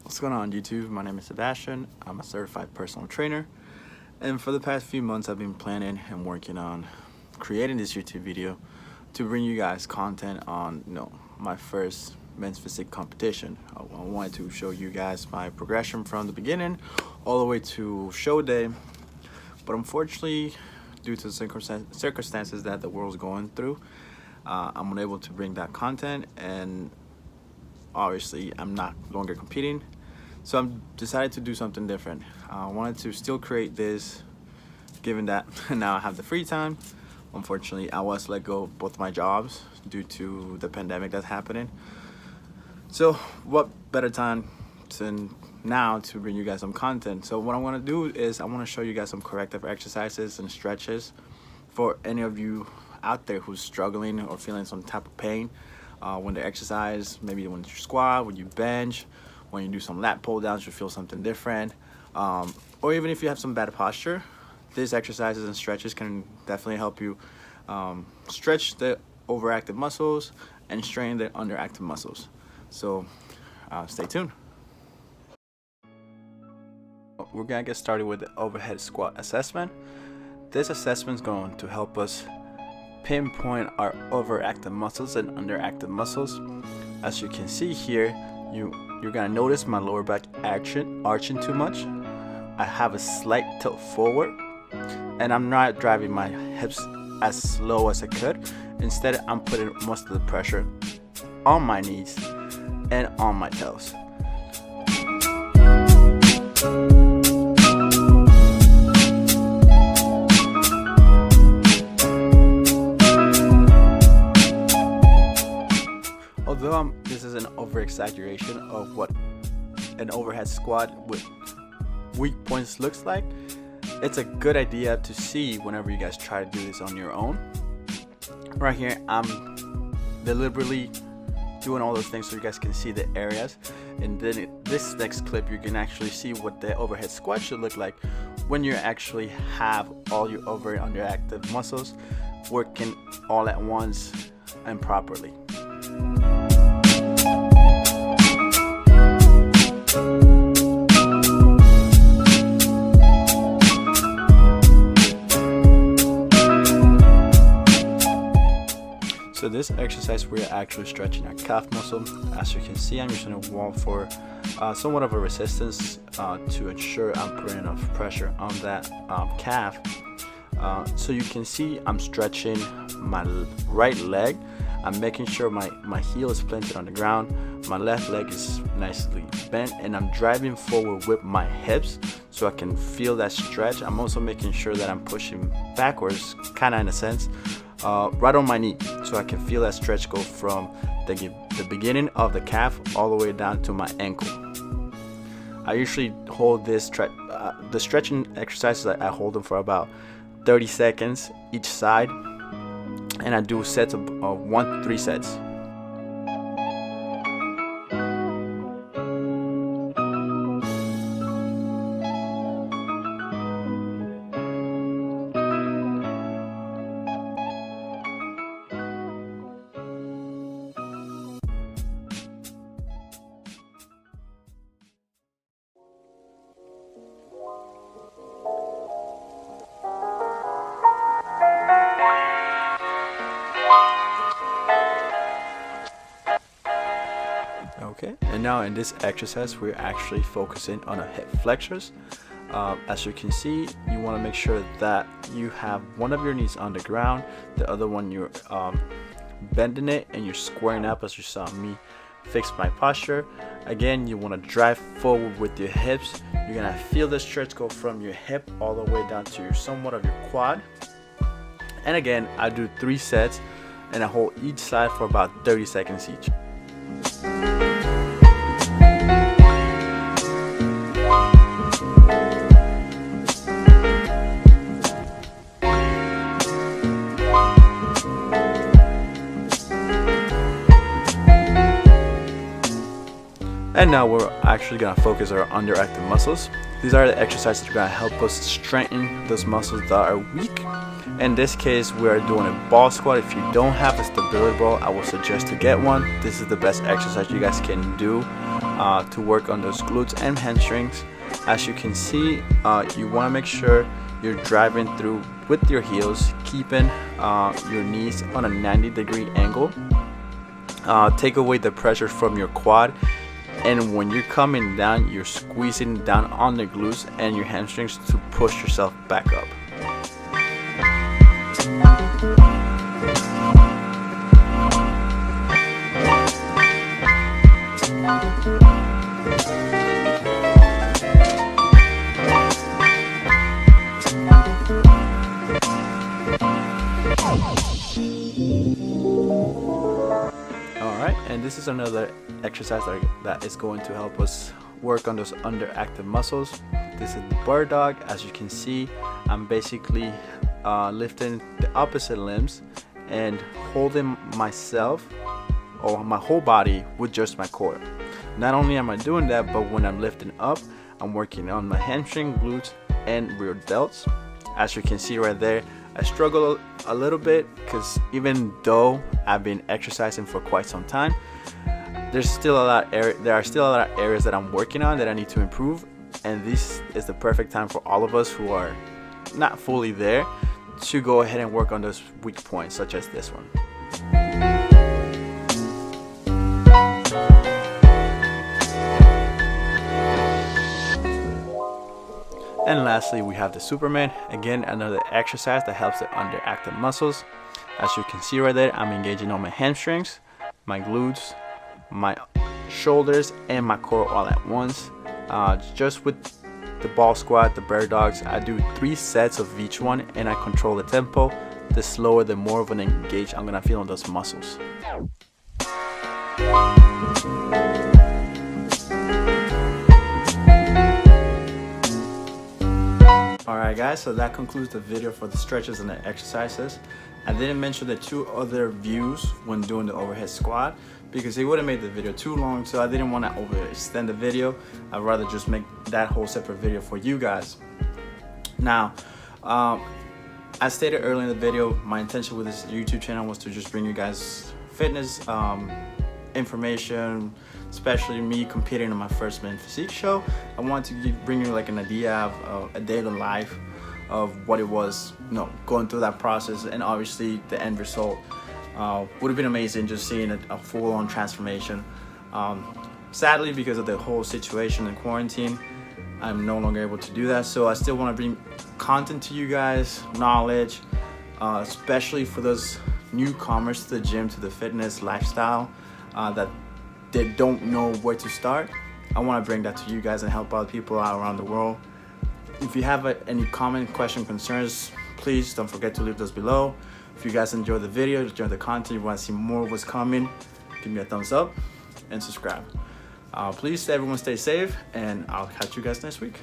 What's going on YouTube? My name is Sebastian. I'm a certified personal trainer, and for the past few months I've been planning and working on creating this YouTube video to bring you guys content on my first men's physique competition. I wanted to show you guys my progression from the beginning all the way to show day, but unfortunately due to the circumstances that the world's going through, I'm unable to bring that content, and obviously I'm not longer competing, so I'm decided to do something different. I wanted to still create this, given that now I have the free time. Unfortunately, I was let go of both my jobs due to the pandemic that's happening. So what better time than now to bring you guys some content? So what I want to do is I want to show you guys some corrective exercises and stretches for any of you out there who's struggling or feeling some type of pain when they exercise. Maybe when you squat, when you bench, when you do some lat pull downs, you feel something different, or even if you have some bad posture, these exercises and stretches can definitely help you stretch the overactive muscles and strengthen the underactive muscles. So stay tuned. We're gonna get started with the overhead squat assessment. This assessment is going to help us pinpoint our overactive muscles and underactive muscles. As you can see here, you're gonna notice my lower back arching too much. I have a slight tilt forward, and I'm not driving my hips as slow as I could. Instead, I'm putting most of the pressure on my knees and on my toes. Although this is an over-exaggeration of what an overhead squat with weak points looks like, it's a good idea to see whenever you guys try to do this on your own. Right here, I'm deliberately doing all those things so you guys can see the areas, and then this next clip you can actually see what the overhead squat should look like when you actually have all your over and underactive muscles working all at once and properly. So this exercise, we're actually stretching our calf muscle. As you can see, I'm using a wall for somewhat of a resistance to ensure I'm putting enough pressure on that calf. So you can see I'm stretching my right leg. I'm making sure my heel is planted on the ground. My left leg is nicely bent, and I'm driving forward with my hips so I can feel that stretch. I'm also making sure that I'm pushing backwards, kind of in a sense, right on my knee, so I can feel that stretch go from the beginning of the calf all the way down to my ankle. I usually hold this the stretching exercises, I hold them for about 30 seconds each side, and I do sets of 1 to 3 sets. Okay, and now in this exercise, we're actually focusing on our hip flexors. As you can see, you want to make sure that you have one of your knees on the ground, the other one you're bending it, and you're squaring up as you saw me fix my posture. Again, you want to drive forward with your hips. You're gonna feel the stretch go from your hip all the way down to somewhat of your quad. And again, I do 3 sets, and I hold each side for about 30 seconds each. And now we're actually going to focus our underactive muscles. These are the exercises that are going to help us strengthen those muscles that are weak. In this case, we are doing a ball squat. If you don't have a stability ball, I would suggest to get one. This is the best exercise you guys can do to work on those glutes and hamstrings. As you can see, you want to make sure you're driving through with your heels, keeping your knees on a 90-degree angle. Take away the pressure from your quad, and when you're coming down, you're squeezing down on the glutes and your hamstrings to push yourself back up. Alright, and this is another exercise that is going to help us work on those underactive muscles. This is the bird dog. As you can see, I'm basically lifting the opposite limbs and holding myself or my whole body with just my core. Not only am I doing that, but when I'm lifting up, I'm working on my hamstring, glutes, and rear delts. As you can see right there, I struggle a little bit because even though I've been exercising for quite some time, there are still a lot of areas that I'm working on that I need to improve, and this is the perfect time for all of us who are not fully there to go ahead and work on those weak points, such as this one. And lastly, we have the Superman. Again, another exercise that helps the underactive muscles. As you can see right there, I'm engaging on my hamstrings, my glutes, my shoulders, and my core all at once. Just with the ball squat, the bird dogs, I do 3 sets of each one, and I control the tempo. The slower, the more of an engage I'm gonna feel on those muscles. Alright guys, so that concludes the video for the stretches and the exercises. I didn't mention the 2 other views when doing the overhead squat because it would have made the video too long, so I didn't want to overextend the video. I'd rather just make that whole separate video for you guys. Now, as stated earlier in the video, my intention with this YouTube channel was to just bring you guys fitness information, especially me competing in my first Men Physique show. I wanted to bring you like an idea of a day in the life of what it was, going through that process, and obviously the end result would have been amazing, just seeing a full-on transformation. Sadly, because of the whole situation in quarantine, I'm no longer able to do that, so I still want to bring content to you guys, knowledge, especially for those newcomers to the gym, to the fitness lifestyle, that they don't know where to start. I want to bring that to you guys and help out people out around the world. If you have any comment, question, concerns, please don't forget to leave those below. If you guys enjoy the video, enjoy the content, you want to see more of what's coming, give me a thumbs up and subscribe. Please, everyone, stay safe, and I'll catch you guys next week.